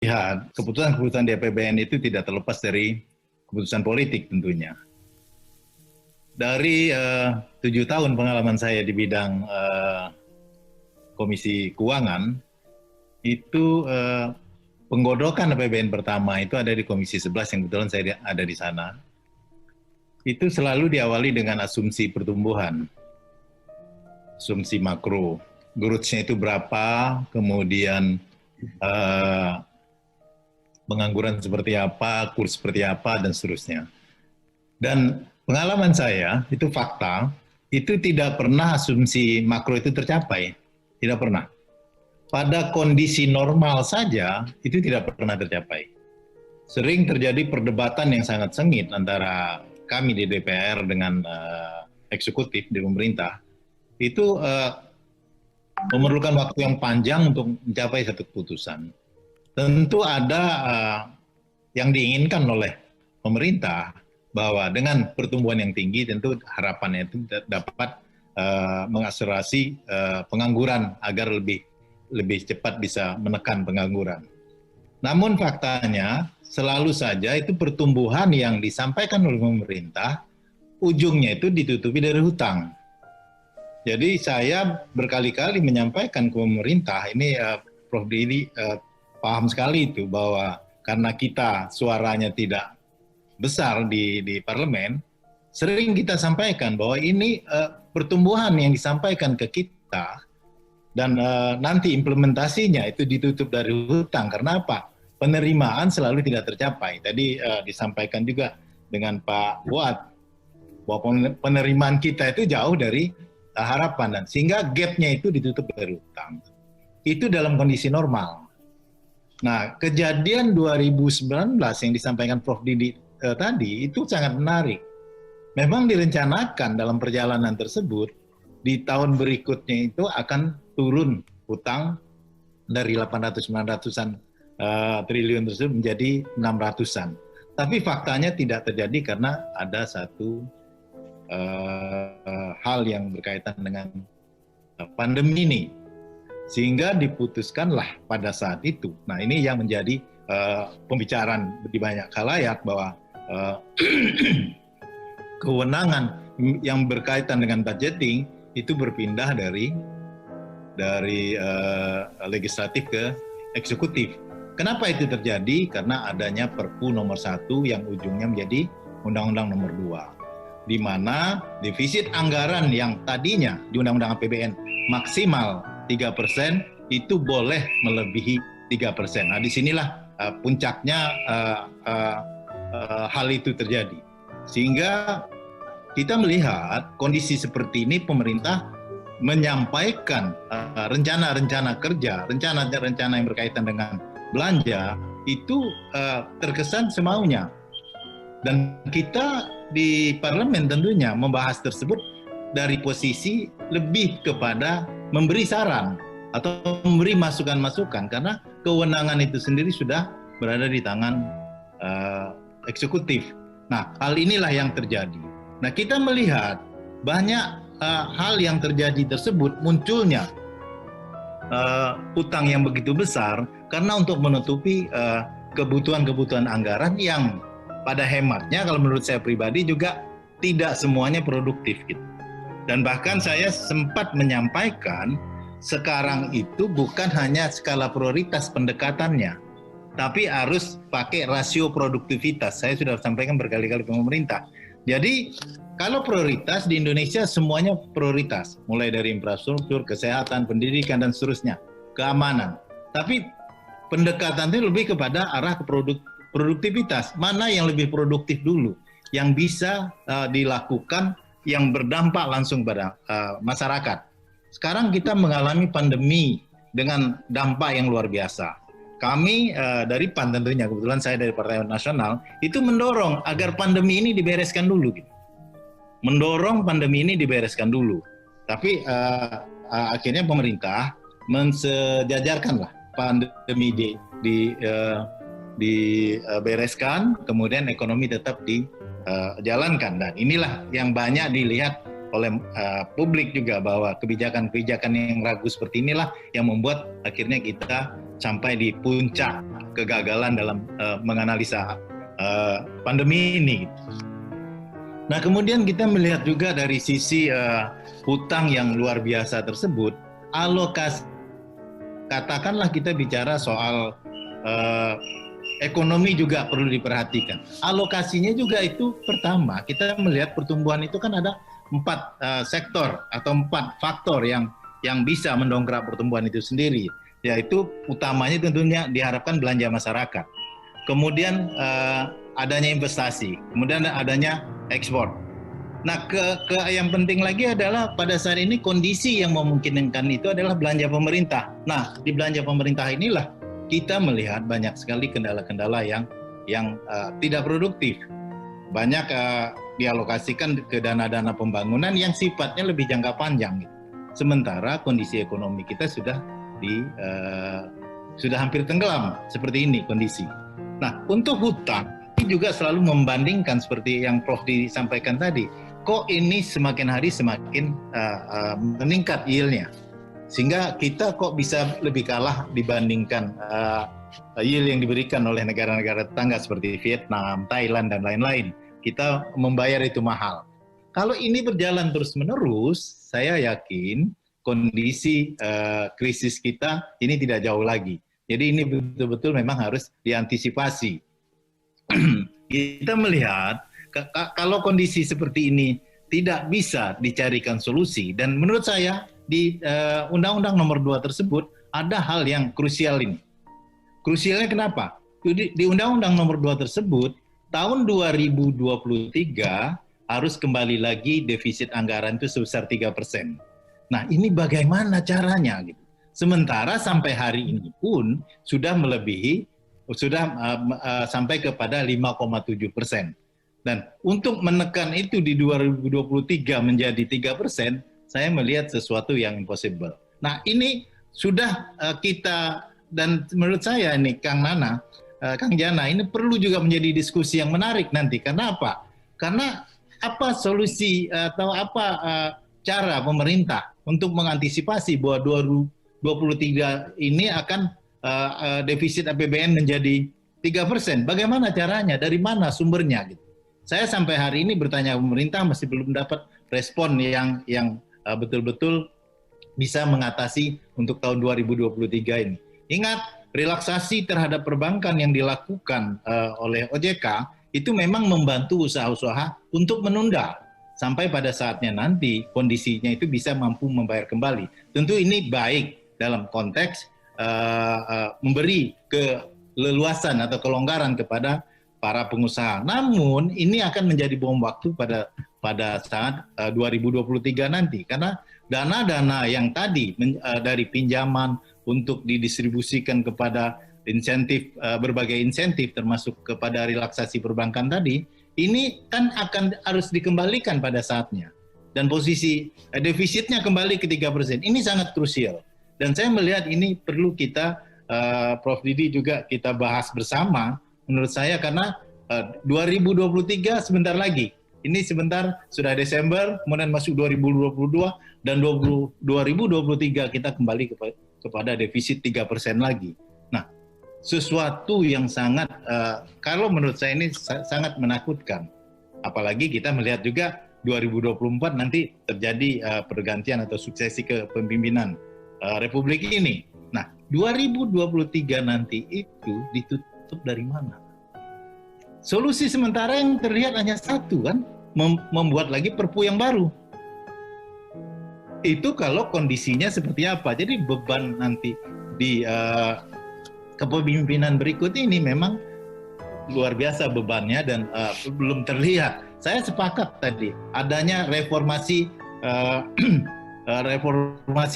melihat keputusan-keputusan di APBN itu tidak terlepas dari keputusan politik tentunya. Dari 7 tahun pengalaman saya di bidang Komisi Keuangan, itu penggodokan APBN pertama itu ada di Komisi 11 yang kebetulan saya ada di sana. Itu selalu diawali dengan asumsi pertumbuhan, asumsi makro, growth-nya itu berapa, kemudian pengangguran seperti apa, kurs seperti apa, dan seterusnya. Dan pengalaman saya, itu fakta, itu tidak pernah asumsi makro itu tercapai. Tidak pernah. Pada kondisi normal saja, itu tidak pernah tercapai. Sering terjadi perdebatan yang sangat sengit antara kami di DPR dengan eksekutif di pemerintah. Itu memerlukan waktu yang panjang untuk mencapai satu keputusan. Tentu ada yang diinginkan oleh pemerintah, bahwa dengan pertumbuhan yang tinggi tentu harapannya itu dapat mengakselerasi pengangguran agar lebih cepat bisa menekan pengangguran. Namun faktanya selalu saja itu pertumbuhan yang disampaikan oleh pemerintah ujungnya itu ditutupi dari hutang. Jadi saya berkali-kali menyampaikan ke pemerintah, ini Prof. Didi paham sekali itu bahwa karena kita suaranya tidak besar di parlemen, sering kita sampaikan bahwa ini pertumbuhan yang disampaikan ke kita dan nanti implementasinya itu ditutup dari hutang. Karena apa? Penerimaan selalu tidak tercapai. Tadi disampaikan juga dengan Pak Fuad bahwa penerimaan kita itu jauh dari harapan, dan sehingga gap-nya itu ditutup dari hutang. Itu dalam kondisi normal. Nah, kejadian 2019 yang disampaikan Prof. Didi tadi itu sangat menarik. Memang direncanakan dalam perjalanan tersebut di tahun berikutnya itu akan turun hutang dari 800-900-an triliun tersebut menjadi 600-an. Tapi faktanya tidak terjadi karena ada satu hal yang berkaitan dengan pandemi ini. Sehingga diputuskanlah pada saat itu. Nah, ini yang menjadi pembicaraan di banyak khalayak bahwa kewenangan yang berkaitan dengan budgeting itu berpindah dari legislatif ke eksekutif. Kenapa itu terjadi? Karena adanya Perpu nomor 1 yang ujungnya menjadi Undang-Undang nomor 2, di mana defisit anggaran yang tadinya di Undang-Undang APBN maksimal 3% itu boleh melebihi 3%. Nah, disinilah puncaknya hal itu terjadi. Sehingga kita melihat kondisi seperti ini, pemerintah menyampaikan rencana-rencana kerja, rencana-rencana yang berkaitan dengan belanja itu terkesan semaunya. Dan kita di parlemen tentunya membahas tersebut dari posisi lebih kepada memberi saran atau memberi masukan-masukan, karena kewenangan itu sendiri sudah berada di tangan eksekutif. Nah, hal inilah yang terjadi. Nah, kita melihat banyak hal yang terjadi tersebut, munculnya utang yang begitu besar karena untuk menutupi kebutuhan-kebutuhan anggaran yang pada hematnya, kalau menurut saya pribadi juga tidak semuanya produktif gitu. Dan bahkan saya sempat menyampaikan sekarang itu bukan hanya skala prioritas pendekatannya, tapi harus pakai rasio produktivitas. Saya sudah sampaikan berkali-kali ke pemerintah. Jadi kalau prioritas di Indonesia semuanya prioritas, mulai dari infrastruktur, kesehatan, pendidikan, dan seterusnya, keamanan. Tapi pendekatan itu lebih kepada arah ke produktivitas. Mana yang lebih produktif dulu, yang bisa dilakukan, yang berdampak langsung pada masyarakat. Sekarang kita mengalami pandemi dengan dampak yang luar biasa. Kami dari PAN tentunya, kebetulan saya dari Partai Nasional, itu mendorong agar pandemi ini dibereskan dulu. Gitu. Mendorong pandemi ini dibereskan dulu. Tapi akhirnya pemerintah mensejajarkanlah pandemi dibereskan, kemudian ekonomi tetap dijalankan. Dan inilah yang banyak dilihat oleh publik juga, bahwa kebijakan-kebijakan yang ragu seperti inilah yang membuat akhirnya kita sampai di puncak kegagalan dalam menganalisa pandemi ini. Nah, kemudian kita melihat juga dari sisi hutang yang luar biasa tersebut, alokasi, katakanlah kita bicara soal ekonomi juga perlu diperhatikan. Alokasinya juga itu pertama, kita melihat pertumbuhan itu kan ada 4 sektor atau 4 faktor yang bisa mendongkrak pertumbuhan itu sendiri, yaitu utamanya tentunya diharapkan belanja masyarakat. Kemudian adanya investasi, kemudian adanya ekspor. Nah, yang penting lagi adalah pada saat ini kondisi yang memungkinkan itu adalah belanja pemerintah. Nah, di belanja pemerintah inilah kita melihat banyak sekali kendala-kendala yang tidak produktif. Banyak dialokasikan ke dana-dana pembangunan yang sifatnya lebih jangka panjang. Sementara kondisi ekonomi kita sudah hampir tenggelam seperti ini kondisi. Nah, untuk hutang ini juga selalu membandingkan seperti yang Prof disampaikan tadi. Kok ini semakin hari semakin meningkat yield-nya, sehingga kita kok bisa lebih kalah dibandingkan yield yang diberikan oleh negara-negara tetangga seperti Vietnam, Thailand, dan lain-lain. Kita membayar itu mahal. Kalau ini berjalan terus-menerus, saya yakin kondisi krisis kita ini tidak jauh lagi. Jadi ini betul-betul memang harus diantisipasi. Kita melihat kalau kondisi seperti ini tidak bisa dicarikan solusi, dan menurut saya di Undang-Undang Nomor 2 tersebut ada hal yang krusial ini. Krusialnya kenapa? Di Undang-Undang Nomor 2 tersebut tahun 2023 harus kembali lagi defisit anggaran itu sebesar 3%. Nah, ini bagaimana caranya gitu. Sementara sampai hari ini pun sudah melebihi, sampai kepada 5,7%. Dan untuk menekan itu di 2023 menjadi 3%, saya melihat sesuatu yang impossible. Nah, ini sudah kita, dan menurut saya ini Kang Nana, Kang Jana, ini perlu juga menjadi diskusi yang menarik nanti. Karena apa? Karena apa solusi atau apa cara pemerintah untuk mengantisipasi bahwa 2023 ini akan defisit APBN menjadi 3%. Bagaimana caranya? Dari mana sumbernya? Gitu. Saya sampai hari ini bertanya pemerintah masih belum dapat respon yang betul-betul bisa mengatasi untuk tahun 2023 ini. Ingat, relaksasi terhadap perbankan yang dilakukan oleh OJK itu memang membantu usaha-usaha untuk menunda sampai pada saatnya nanti kondisinya itu bisa mampu membayar kembali. Tentu ini baik dalam konteks memberi keleluasan atau kelonggaran kepada para pengusaha. Namun ini akan menjadi bom waktu pada saat 2023 nanti, karena dana-dana yang tadi dari pinjaman untuk didistribusikan kepada insentif, berbagai insentif termasuk kepada relaksasi perbankan tadi, ini kan akan harus dikembalikan pada saatnya. Dan posisi defisitnya kembali ke 3%. Ini sangat krusial. Dan saya melihat ini perlu kita, Prof. Didi juga kita bahas bersama, menurut saya, karena 2023 sebentar lagi. Ini sebentar, sudah Desember, kemudian masuk 2022, dan 2023 kita kembali kepada defisit 3% lagi. Nah, sesuatu yang sangat, kalau menurut saya ini sangat menakutkan. Apalagi kita melihat juga 2024 nanti terjadi pergantian atau suksesi kepemimpinan Republik ini. Nah, 2023 nanti itu ditutup dari mana? Solusi sementara yang terlihat hanya satu kan, membuat lagi perpu yang baru. Itu kalau kondisinya seperti apa. Jadi beban nanti di kepemimpinan berikut ini memang luar biasa bebannya dan belum terlihat. Saya sepakat tadi adanya reformasi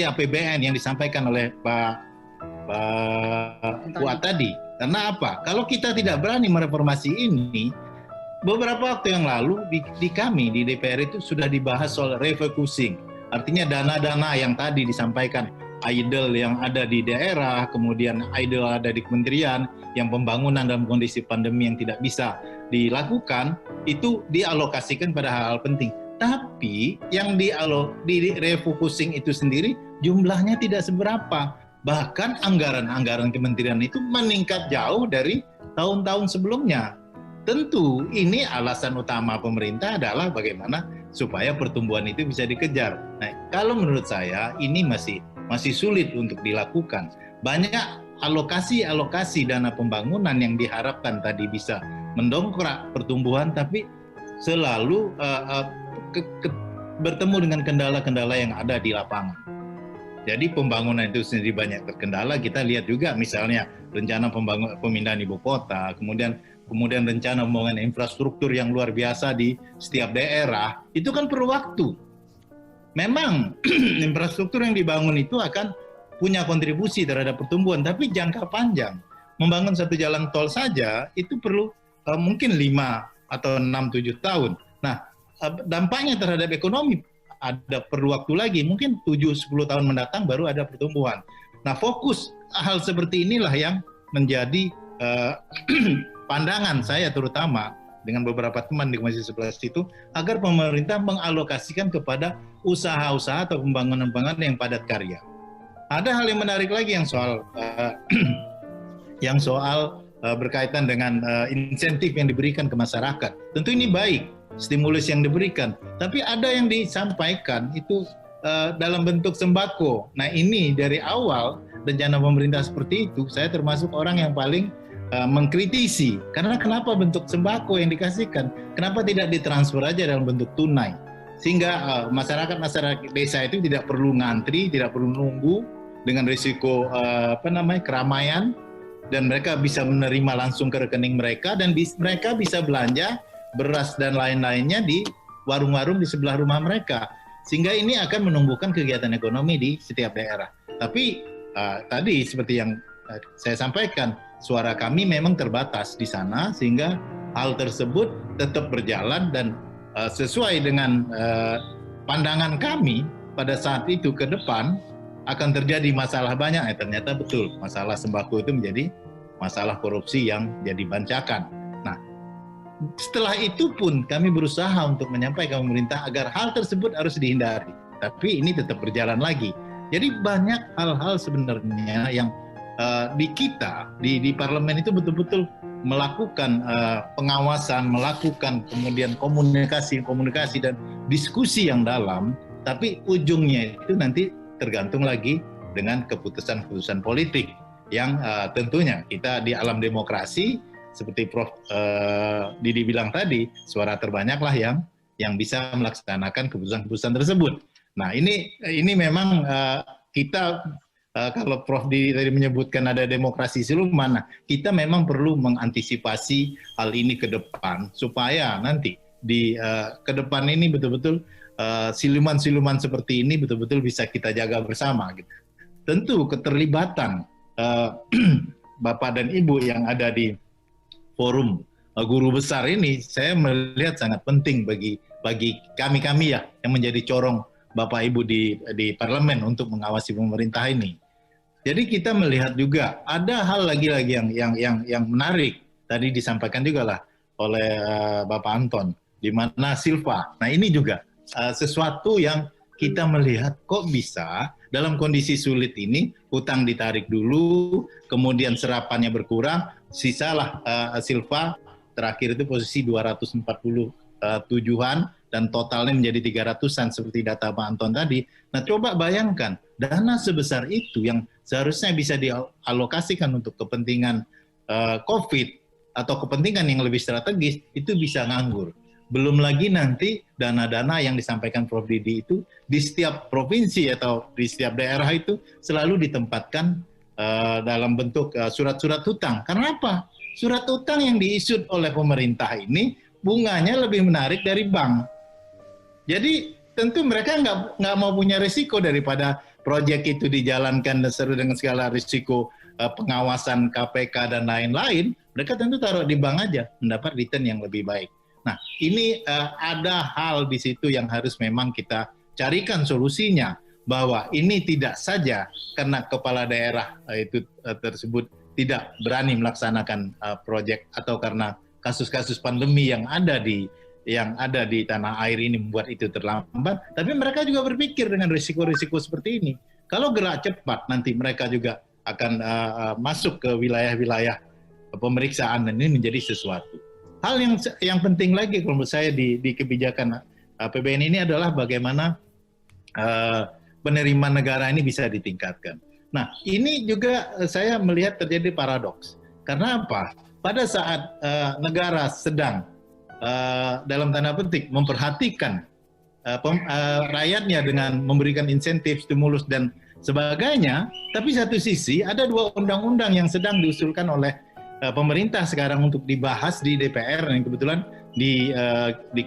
APBN yang disampaikan oleh Pak Fuad tadi. Karena apa? Kalau kita tidak berani mereformasi ini, beberapa waktu yang lalu di kami di DPR itu sudah dibahas soal refocusing. Artinya dana-dana yang tadi disampaikan idle yang ada di daerah, kemudian idle ada di kementerian, yang pembangunan dalam kondisi pandemi yang tidak bisa dilakukan, itu dialokasikan pada hal-hal penting. Tapi yang di refocusing itu sendiri jumlahnya tidak seberapa. Bahkan anggaran-anggaran kementerian itu meningkat jauh dari tahun-tahun sebelumnya. Tentu ini alasan utama pemerintah adalah bagaimana supaya pertumbuhan itu bisa dikejar. Nah, kalau menurut saya ini masih sulit untuk dilakukan. Banyak alokasi dana pembangunan yang diharapkan tadi bisa mendongkrak pertumbuhan, tapi selalu bertemu dengan kendala-kendala yang ada di lapangan. Jadi pembangunan itu sendiri banyak terkendala. Kita lihat juga misalnya rencana pemindahan ibu kota, kemudian rencana pembangunan infrastruktur yang luar biasa di setiap daerah, itu kan perlu waktu. Memang infrastruktur yang dibangun itu akan punya kontribusi terhadap pertumbuhan, tapi jangka panjang. Membangun satu jalan tol saja itu perlu mungkin 5 atau 6-7 tahun. Nah, dampaknya terhadap ekonomi ada perlu waktu lagi, mungkin 7-10 tahun mendatang baru ada pertumbuhan. Nah, fokus hal seperti inilah yang menjadi pandangan saya terutama dengan beberapa teman di Komisi 11 itu, agar pemerintah mengalokasikan kepada usaha-usaha atau pembangunan yang padat karya. Ada hal yang menarik lagi yang soal berkaitan dengan insentif yang diberikan ke masyarakat. Tentu ini baik, stimulus yang diberikan, tapi ada yang disampaikan itu dalam bentuk sembako. Nah, ini dari awal rencana pemerintah seperti itu, saya termasuk orang yang paling mengkritisi, karena kenapa bentuk sembako yang dikasihkan, kenapa tidak ditransfer aja dalam bentuk tunai, sehingga masyarakat desa itu tidak perlu ngantri, tidak perlu nunggu dengan risiko keramaian, dan mereka bisa menerima langsung ke rekening mereka, dan mereka bisa belanja beras dan lain-lainnya di warung-warung di sebelah rumah mereka, sehingga ini akan menumbuhkan kegiatan ekonomi di setiap daerah. Tapi tadi seperti yang saya sampaikan, suara kami memang terbatas di sana, sehingga hal tersebut tetap berjalan dan sesuai dengan pandangan kami pada saat itu ke depan akan terjadi masalah banyak. Ternyata betul, masalah sembako itu menjadi masalah korupsi yang jadi bancakan. Nah, setelah itu pun kami berusaha untuk menyampaikan pemerintah agar hal tersebut harus dihindari. Tapi ini tetap berjalan lagi. Jadi banyak hal-hal sebenarnya yang di kita, di parlemen itu betul-betul melakukan pengawasan, melakukan kemudian komunikasi dan diskusi yang dalam, tapi ujungnya itu nanti tergantung lagi dengan keputusan-keputusan politik yang tentunya kita di alam demokrasi, seperti Prof. Didi bilang tadi, suara terbanyaklah yang bisa melaksanakan keputusan-keputusan tersebut. Nah, ini memang kita kalau Prof. Didi tadi menyebutkan ada demokrasi siluman, nah, kita memang perlu mengantisipasi hal ini ke depan supaya nanti di ke depan ini betul-betul siluman-siluman seperti ini betul-betul bisa kita jaga bersama. Gitu. Tentu keterlibatan Bapak dan Ibu yang ada di forum guru besar ini, saya melihat sangat penting bagi kami ya yang menjadi corong Bapak Ibu di parlemen untuk mengawasi pemerintah ini. Jadi kita melihat juga ada hal lagi-lagi yang menarik tadi disampaikan juga lah oleh Bapak Anton, di mana Silva. Nah, ini juga sesuatu yang kita melihat kok bisa dalam kondisi sulit ini hutang ditarik dulu, kemudian serapannya berkurang, sisalah Silva terakhir itu posisi 247-an dan totalnya menjadi 300-an seperti data Pak Anton tadi. Nah, coba bayangkan dana sebesar itu yang seharusnya bisa dialokasikan untuk kepentingan COVID atau kepentingan yang lebih strategis itu bisa nganggur. Belum lagi nanti dana-dana yang disampaikan Prof. Didi itu di setiap provinsi atau di setiap daerah itu selalu ditempatkan dalam bentuk surat-surat hutang. Karena apa? Surat hutang yang diissued oleh pemerintah ini bunganya lebih menarik dari bank. Jadi tentu mereka nggak mau punya risiko daripada proyek itu dijalankan dengan segala risiko pengawasan KPK dan lain-lain. Mereka tentu taruh di bank aja, mendapat return yang lebih baik. Nah, ini ada hal di situ yang harus memang kita carikan solusinya, bahwa ini tidak saja karena kepala daerah itu tersebut tidak berani melaksanakan proyek atau karena kasus-kasus pandemi yang ada di tanah air ini membuat itu terlambat, tapi mereka juga berpikir dengan risiko-risiko seperti ini. Kalau gerak cepat, nanti mereka juga akan masuk ke wilayah-wilayah pemeriksaan, dan ini menjadi sesuatu. Hal yang penting lagi kalau menurut saya di kebijakan APBN ini adalah bagaimana penerimaan negara ini bisa ditingkatkan. Nah, ini juga saya melihat terjadi paradoks. Karena apa? Pada saat negara sedang dalam tanda petik memperhatikan rakyatnya dengan memberikan insentif, stimulus dan sebagainya, tapi satu sisi ada dua undang-undang yang sedang diusulkan oleh pemerintah sekarang untuk dibahas di DPR, yang kebetulan di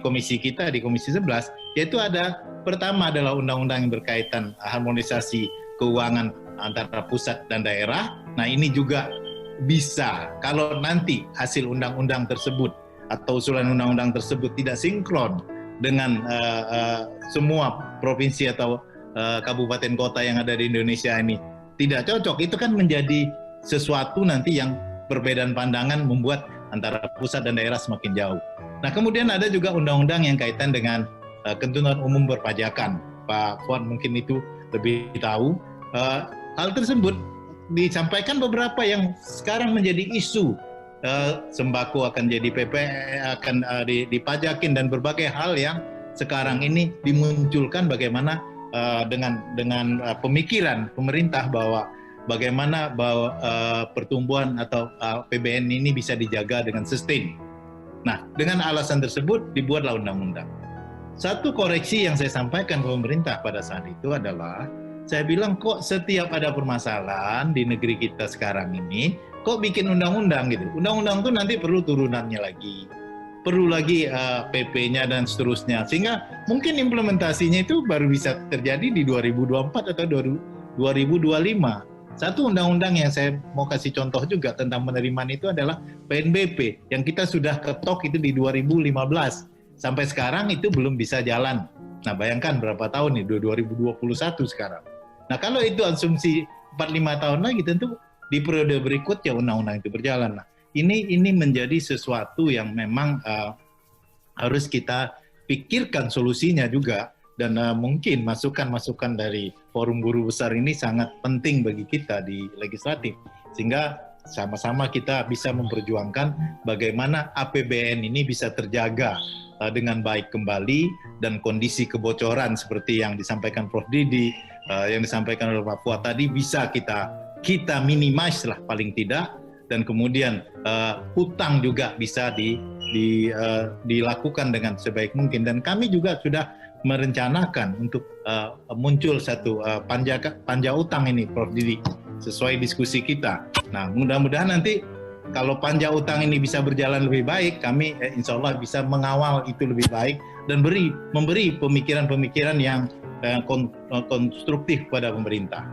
komisi kita, di komisi 11, yaitu ada pertama adalah undang-undang yang berkaitan harmonisasi keuangan antara pusat dan daerah. Nah, ini juga bisa kalau nanti hasil undang-undang tersebut atau usulan undang-undang tersebut tidak sinkron dengan semua provinsi atau kabupaten kota yang ada di Indonesia ini tidak cocok, itu kan menjadi sesuatu nanti yang perbedaan pandangan membuat antara pusat dan daerah semakin jauh. Nah, kemudian ada juga undang-undang yang kaitan dengan ketentuan umum perpajakan. Pak Fuad mungkin itu lebih tahu. Hal tersebut disampaikan beberapa yang sekarang menjadi isu. Sembako akan jadi akan dipajakin dan berbagai hal yang sekarang ini dimunculkan bagaimana dengan pemikiran pemerintah bahwa bagaimana pertumbuhan atau APBN ini bisa dijaga dengan sustain. Nah, dengan alasan tersebut dibuatlah undang-undang. Satu koreksi yang saya sampaikan ke pemerintah pada saat itu adalah, saya bilang kok setiap ada permasalahan di negeri kita sekarang ini, kok bikin undang-undang gitu. Undang-undang itu nanti perlu turunannya lagi, perlu lagi PP-nya dan seterusnya. Sehingga mungkin implementasinya itu baru bisa terjadi di 2024 atau 2025. Satu undang-undang yang saya mau kasih contoh juga tentang penerimaan itu adalah PNBP, yang kita sudah ketok itu di 2015. Sampai sekarang itu belum bisa jalan. Nah, bayangkan berapa tahun nih, 2021 sekarang. Nah, kalau itu asumsi 4-5 tahun lagi, tentu di periode berikutnya undang-undang itu berjalan. Nah, ini menjadi sesuatu yang memang harus kita pikirkan solusinya juga, dan mungkin masukan-masukan dari forum guru besar ini sangat penting bagi kita di legislatif, sehingga sama-sama kita bisa memperjuangkan bagaimana APBN ini bisa terjaga dengan baik kembali, dan kondisi kebocoran seperti yang disampaikan Prof. Didi, yang disampaikan oleh Pak Fuad tadi bisa kita minimize lah paling tidak, dan kemudian hutang juga bisa dilakukan dengan sebaik mungkin. Dan kami juga sudah merencanakan untuk muncul satu panja utang ini, Prof. Didi, sesuai diskusi kita. Nah, mudah-mudahan nanti kalau panja utang ini bisa berjalan lebih baik, kami insya Allah bisa mengawal itu lebih baik dan memberi pemikiran-pemikiran yang konstruktif pada pemerintah.